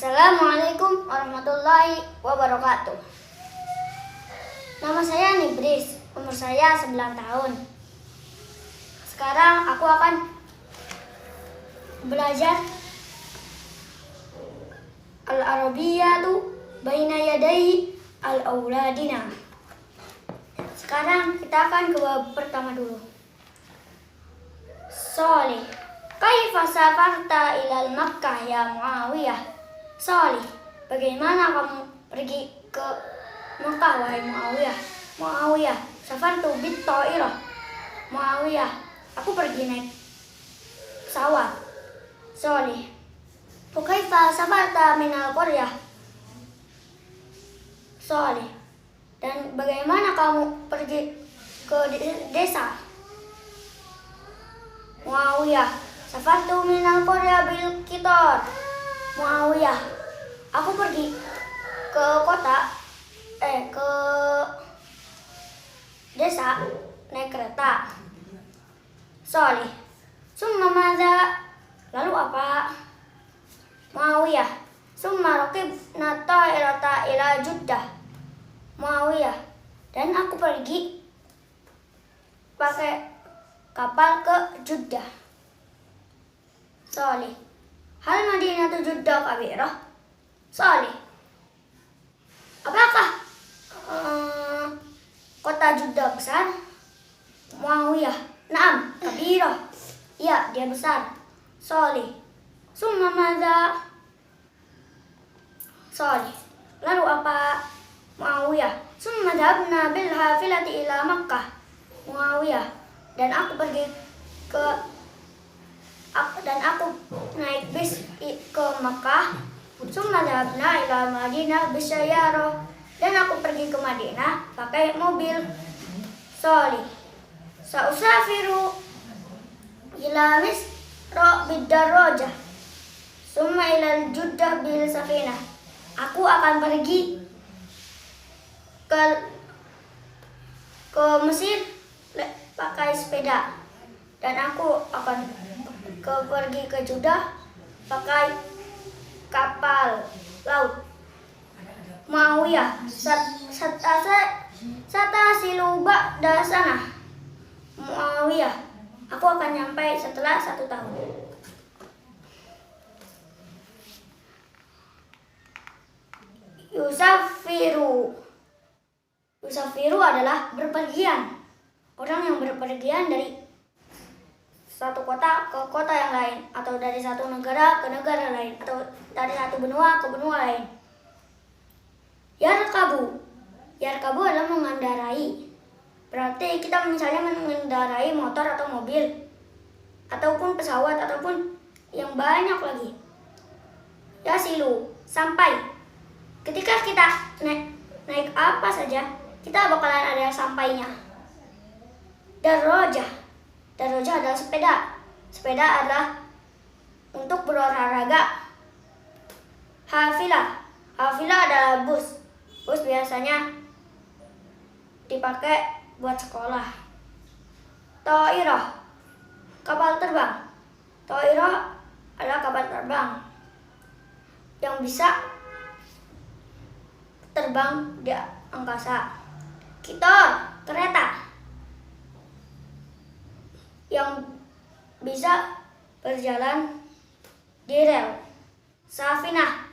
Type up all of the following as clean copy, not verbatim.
Assalamualaikum warahmatullahi wabarakatuh. Nama saya Nibris, umur saya 9 tahun. Sekarang aku akan belajar Al-Arabiyyatu baina yadai al-auladina. Sekarang kita akan ke bab pertama dulu. Sholih, kaifa safarta ilal Makkah ya Muawiyah? Sholih, bagaimana kamu pergi ke Makkah wahai Muawiyah? Muawiyah, safartu bit ta'irah. Muawiyah, aku pergi naik pesawat. Sholih, kaifa safarta minal qaryah? Sholih, dan bagaimana kamu pergi ke desa? Muawiyah, safartu minal qaryah bil qitar. Muawiyah, aku pergi ke ke desa naik kereta. Sholih, summa madza? Lalu apa? Muawiyah, summa raqibna ta'irata ila Jeddah. Muawiyah, dan aku pergi pakai kapal ke Jeddah. Sholih, hal Madinatu Jeddah kabirah? Sholih, apakah kota Jeddah besar? Muawiyah, na'am, kabirah. Iya, dia besar. Sholih, summa madza? Sholih, lalu apa? Muawiyah, summa dhabna bil hafilati ila Makkah. Muawiyah, dan aku naik bis ke Makkah. Summa dhabna ila Madinah bisayyarah, dan aku pergi ke Madinah pakai mobil. Sholih, sausafiru ila Misra bid-darajah, summa ila Jeddah bil safinah. Aku akan pergi ke Mesir pakai sepeda, dan aku akan pergi ke Jeddah pakai kapal laut. Muawiyah, satasilu ba'da sanah. Muawiyah, aku akan nyampai setelah 1 tahun. Yusafiru adalah berpergian. Orang yang berpergian dari satu kota ke kota yang lain, atau dari satu negara ke negara lain, atau dari satu benua ke benua lain. Yarkabu adalah mengendarai. Berarti kita misalnya mengendarai motor atau mobil, ataupun pesawat, ataupun yang banyak lagi. Yasilu, sampai. Ketika kita naik apa saja, kita bakalan ada sampainya. Darajah adalah sepeda. Sepeda adalah untuk berolahraga. Hafilah adalah bus. Bus biasanya dipakai buat sekolah. Ta'irah, kapal terbang. Ta'irah adalah kapal terbang yang bisa terbang di angkasa. Qitar, kereta yang bisa berjalan di rel. Safinah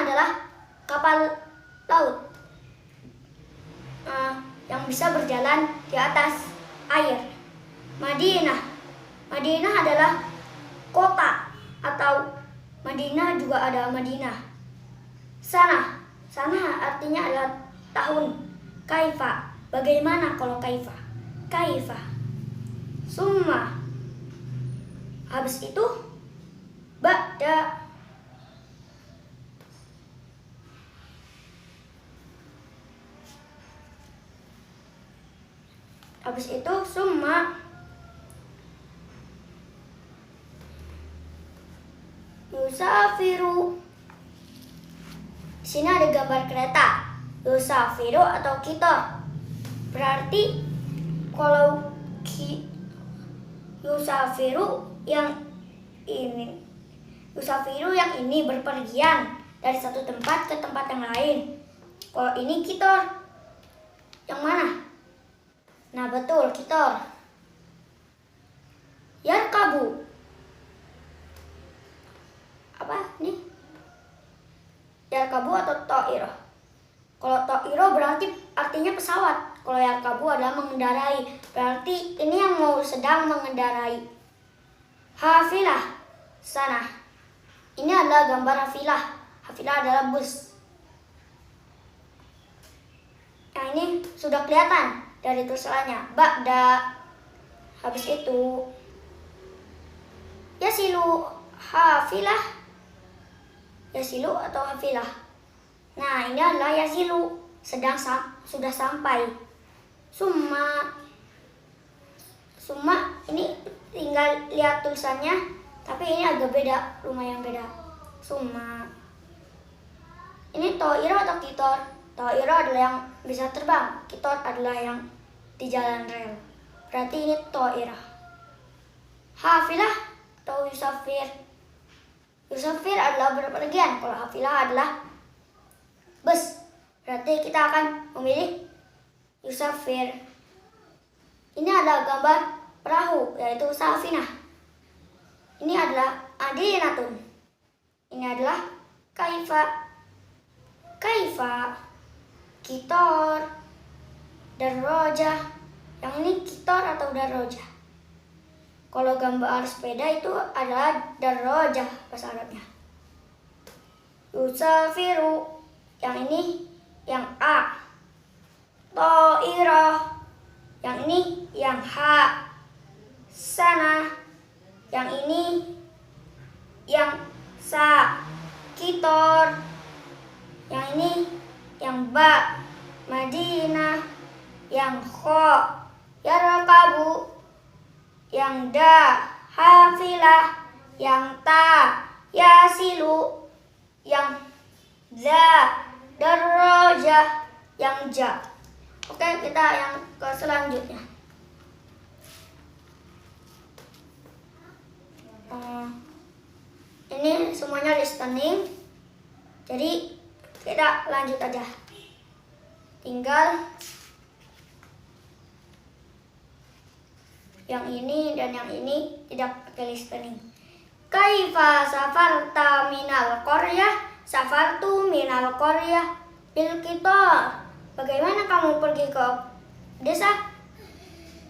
adalah kapal laut yang bisa berjalan di atas air. Madinah adalah kota, atau Madinah juga ada Madinah. Sana artinya adalah tahun. Kaifa, bagaimana kalau kaifa? Kaifa. Summa, habis itu ba'da. Habis itu summa yusafiru. Di sini ada gambar kereta. Yusafiru atau qitar. Berarti kalau yusafiru yang ini Yusafiru yang ini berpergian dari satu tempat ke tempat yang lain. Kalau ini kitor. Yang mana? Nah betul, kitor. Yarkabu. Apa nih? Yarkabu atau to'iro? Kalau to'iro berarti artinya pesawat. Kalau yarkabu adalah mengendarai. Berarti ini yang mau sedang mengendarai. Hafilah. Sana. Ini adalah gambar hafilah. Hafilah adalah bus. Nah ini sudah kelihatan dari tulisannya. Ba'da. Habis itu yasilu hafilah. Yasilu atau hafilah. Nah ini adalah yasilu. Sudah sampai. Summa ini tinggal lihat tulisannya. Tapi ini agak beda. Lumayan beda. Summa. Ini to'iro atau kitor? To'iro adalah yang bisa terbang. Kitor adalah yang di jalan rel. Berarti ini to'iro. Hafilah atau yusafir. Yusafir adalah berpergian. Kalau hafilah adalah bus. Berarti kita akan memilih yusafir. Ini adalah gambar perahu, yaitu safinah. Ini adalah adinatun. Ini adalah kaifa. Kaifa. Kitor. Darroja. Yang ini kitor atau darroja. Kalau gambar sepeda itu adalah darroja bahasa Arabnya. Yusafiru. Yang ini yang A. To'irah. Yang ini yang H. Sana. Yang ini yang Sa. Kitor. Yang ini yang Ba. Madinah. Yang Kho. Yarkabu. Yang Da. Hafilah. Yang Ta. Yasilu. Yang Za. Darroja. Yang Ja. Oke, kita yang ke selanjutnya. Ini semuanya listening. Jadi kita lanjut aja. Tinggal yang ini dan yang ini tidak pakai listening. Kaifa safarta minal qaryah? Safartu minal qaryah bil qitar. Bagaimana kamu pergi ke desa?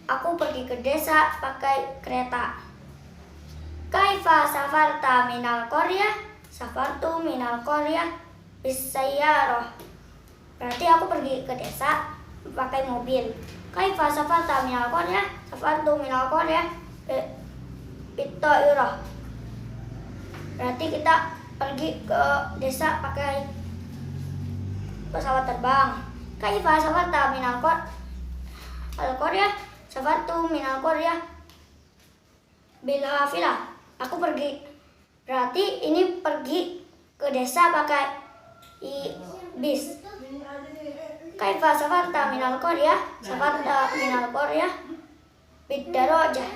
Aku pergi ke desa pakai kereta. Kaifa safarta minal qaryah? Safartu minal qaryah bis sayyarah. Berarti aku pergi ke desa pakai mobil. Kaifa safarta minal qaryah? Safartu minal qaryah bit ta'irah. Berarti kita pergi ke desa pakai pesawat terbang. Kaifa safarta minal qaryah? Safartu minal qaryah bil hafilah. Aku pergi. Berarti ini pergi ke desa pakai bis. Kaifa safarta minal qaryah? Safarta minal qaryah bid darajah.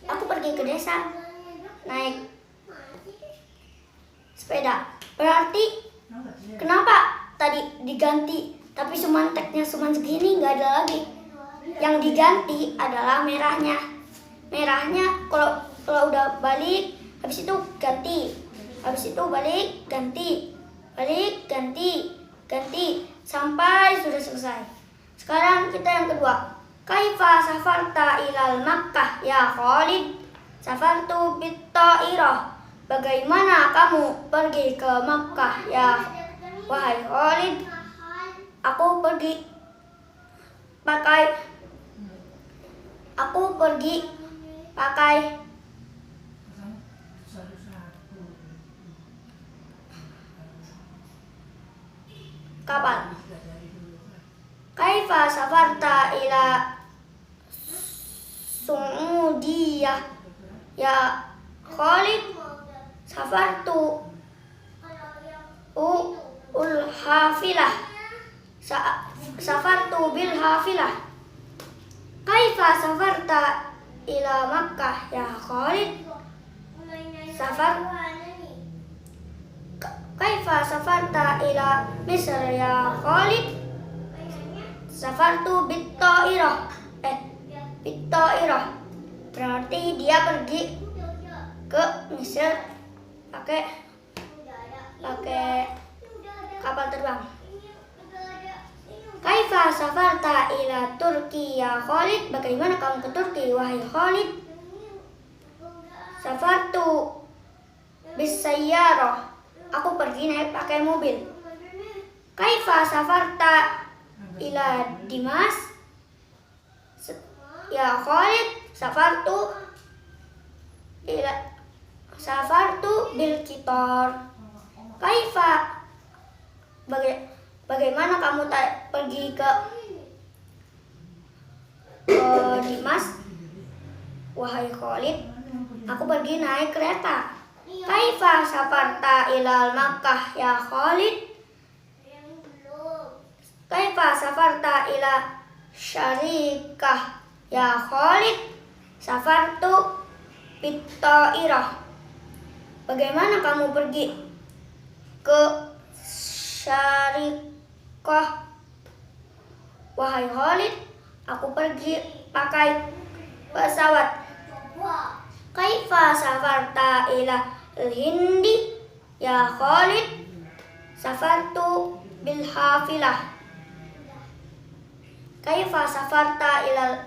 Aku pergi ke desa naik sepeda. Berarti kenapa tadi diganti tapi sumanteknya suman segini nggak ada lagi? Yang diganti adalah merahnya. Merahnya kalau udah balik, habis itu ganti, habis itu balik, ganti, balik, ganti, ganti sampai sudah selesai. Sekarang kita yang kedua. Kaifa safarta ilal Makkah ya Khalid? Safartu bit ta'irah. Bagaimana kamu pergi ke Makkah ya wahai Khalid? Aku pergi pakai kapal. Kaifa safarta ila Su'udiyah ya Khalid? Safartu ul hafilah. Safartu bil hafilah. Kaifa safarta ila Makkah ya Khalid? Safar Kaifa safarta ila Misr ya Khalid? Safartu bit-ta'irah. Bit-ta'irah. Berarti dia pergi ke Mesir pakai kapal terbang. Kaifa safarta ila Turki ya Khalid? Bagaimana kamu ke Turki wahai Khalid? Safartu bis-sayyarah. Aku pergi naik pakai mobil. Kaifa safarta ila Dimas? Ya Khalid, safartu bil kitor. Kaifa, bagaimana kamu pergi ke Dimas wahai Khalid? Aku pergi naik kereta. Kaifa safarta ilal Makkah ya Khalid? Kaifa safarta ila Syarikah ya Khalid? Safartu bit-ta'irah. Bagaimana kamu pergi ke Syarikah wahai Khalid? Aku pergi pakai pesawat. Kaifa safarta ila Hindi ya Khalid? Safartu bil hafilah. Kaifa safarta ila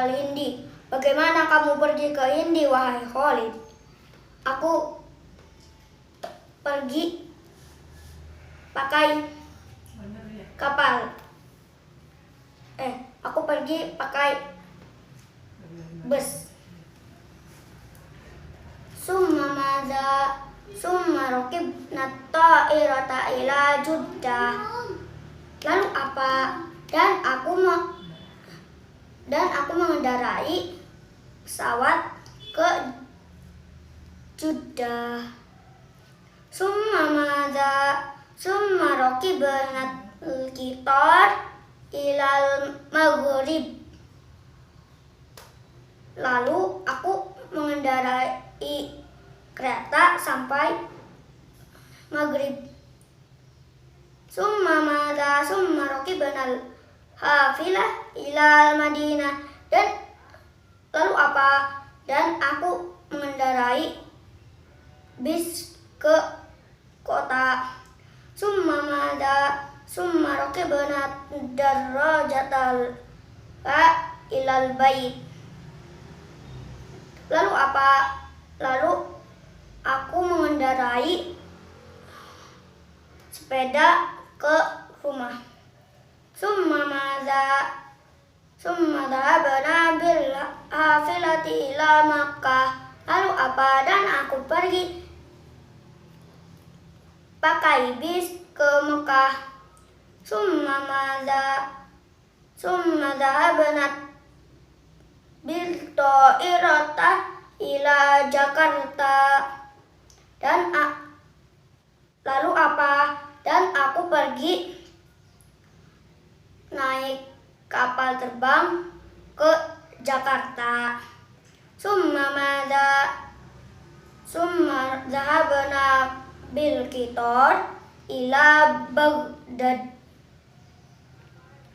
Hindi? Bagaimana kamu pergi ke Hindi wahai Khalid? Aku pergi pakai kapal. Aku pergi pakai bus. Summa raqibna ta'irata ila Jeddah. Lalu apa? Dan aku mengendarai pesawat ke Jeddah. Summa raqibna al-qitar ilal maghrib. Lalu aku mengendarai kereta sampai maghrib. Summa raqibna al-hafilah ilal Madinah. Dan lalu apa? Dan aku mengendarai bis ke kota. Summa raqibna darrajatal ilal bait. Lalu apa? Lalu aku mengendarai sepeda ke rumah. Summa dhahabna bil hafilati ila Makkah. Lalu apa? Dan aku pergi pakai bis ke Mekah. Summa dhahabna bil ta'irata ila Jakarta. Dan lalu apa? Dan aku pergi naik kapal terbang ke Jakarta. Summa dhahabna bil kitor ila Baghdad.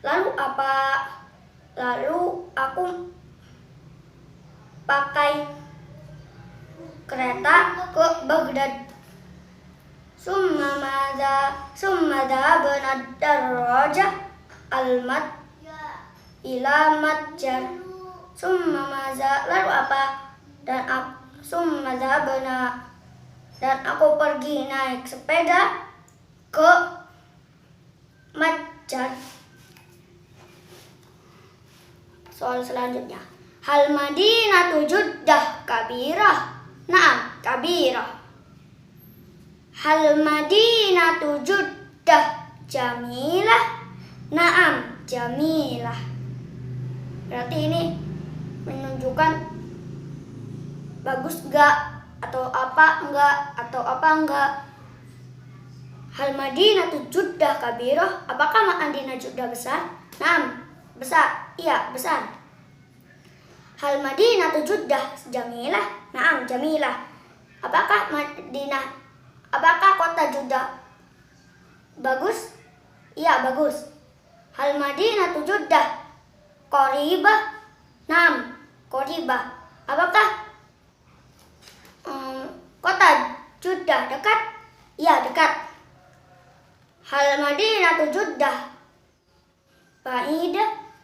Lalu apa? Lalu aku pakai kereta ke Baghdad. Summa dhahabna darrajah al-mat ila matjar. Lalu apa? Dan aku pergi naik sepeda ke Matjar. Soal selanjutnya. Hal Madinatu Jeddah kabirah? Naam, kabirah. Hal Madinatu Jeddah jamilah? Naam, jamilah. Berarti ini menunjukkan bagus enggak, atau apa enggak. Hal Madinatu Jeddah kabirah? Apakah Madinah Jeddah besar? Naam, besar. Iya, besar. Hal Madinatu Jeddah jamilah? Naam, jamilah. Apakah kota Jeddah bagus? Iya, bagus. Hal Madinatu Jeddah qoribah? Naam, qoribah. Apakah kota Jeddah dekat? Iya, dekat. Hal Madinatu Jeddah ba'id?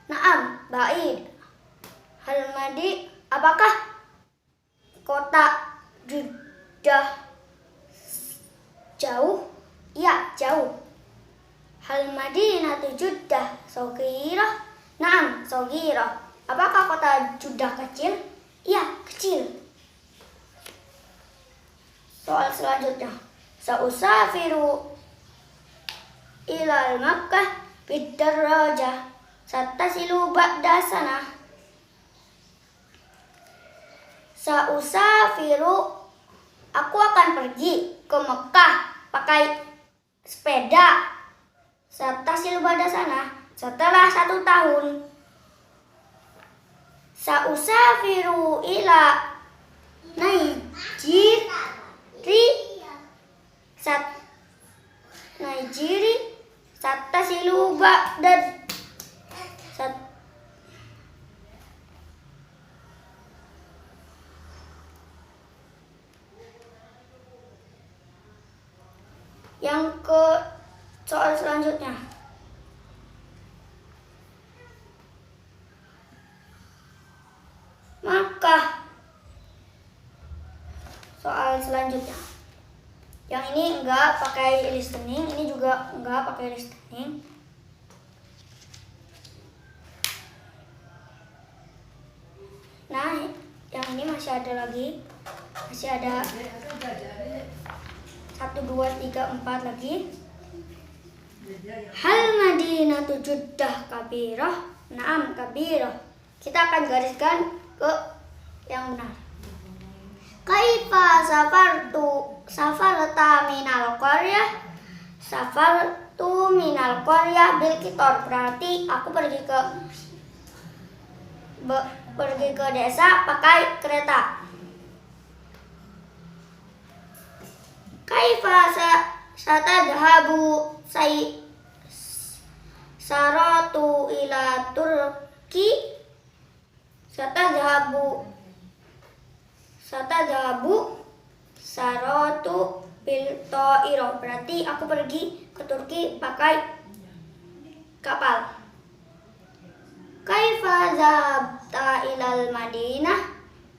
Naam, ba'id. Apakah kota Jeddah jauh? Ya, jauh. Hal Madinatu Jeddah saghirah? Naam, saghirah. Apakah kota Jeddah kecil? Ya, kecil. Soal selanjutnya. Sa'usafiru ilal Makkah bid-darajah sattasilu ba'da sanah. Sa'usafiru, aku akan pergi ke Mekah pakai sepeda. Sattasilu ba'da sanah, setelah 1 tahun. Sa'usafiru ila Naijiri sattasilu ba'da yang ke soal selanjutnya. Maka soal selanjutnya. Yang ini enggak pakai listening, ini juga enggak pakai listening. Nah, yang ini masih ada lagi. Masih ada 1, 2, 3, 4 lagi. Hal Madinatu Jeddah kabirah? Naam, kabirah. Kita akan gariskan ke yang benar. Kaifa safarta minal qaryah? Safartu minal qaryah bil qitar. Berarti aku pergi ke desa pakai kereta. Kaifa satadhabu saratu ila Turki? Satadhabu saratu bil ta'irah. Berarti aku pergi ke Turki pakai kapal. Kaifa zabta ilal Madinah?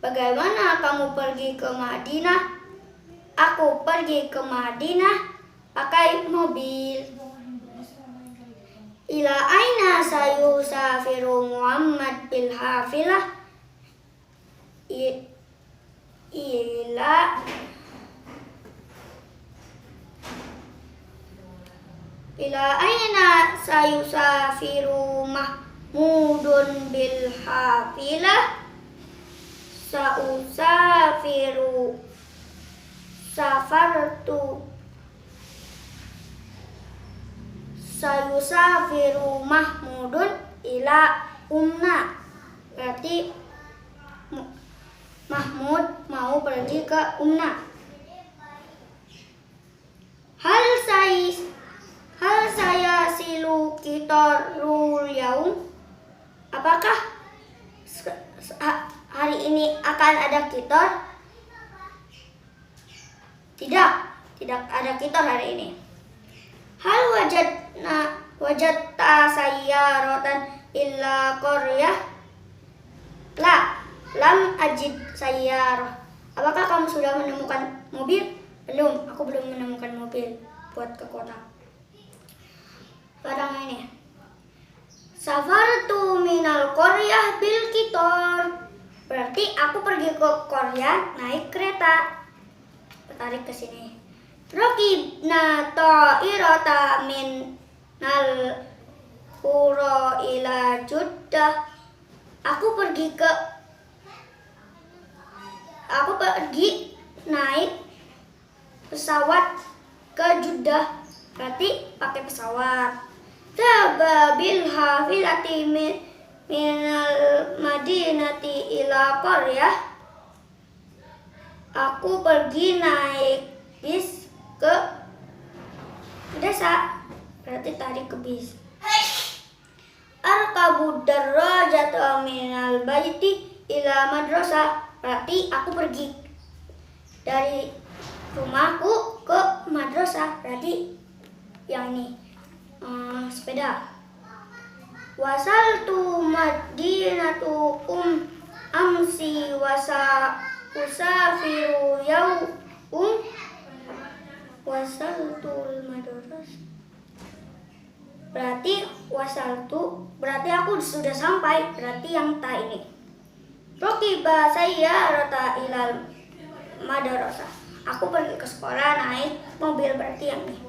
Bagaimana kamu pergi ke Madinah? Aku pergi ke Madinah pakai mobil. Ila aina sayusafiru Muhammad bil hafilah? Ila aina sayusafiru Mahmudun bil hafilah? Sayusafiru Mahmudun ila Umna. Berarti Mahmud mau pergi ke Umna. Hal saya silu qitarul yaum? Apakah hari ini akan ada qitar? Tidak ada qitar hari ini. Hal wajadta sayyaratan illa qaryah? Lam ajid sayyarah. Apakah kamu sudah menemukan mobil? Belum, aku belum menemukan mobil buat ke kota. Pada ini. Safartu minal qaryah bil qitar. Berarti aku pergi ke Korea naik kereta. Tarik ke sini. Rakibna ta'irata minal qura ila Jeddah. Aku pergi naik pesawat ke Jeddah. Berarti pakai pesawat. Tababil hafilati minal Madinati ila qaryah. Aku pergi naik bis ke desa. Berarti tarik ke bis. Arkabu darajata minal baiti ila madrasah. Berarti aku pergi dari rumahku ke madrasah. Berarti yang ini sepeda. Wasaltu madinatu amsi usafiru wasaltul madrasah. Berarti wasaltu berarti aku sudah sampai. Berarti yang ta ini. Rokiba sayyarata ilal madrasah. Aku pergi ke sekolah naik mobil. Berarti yang ini.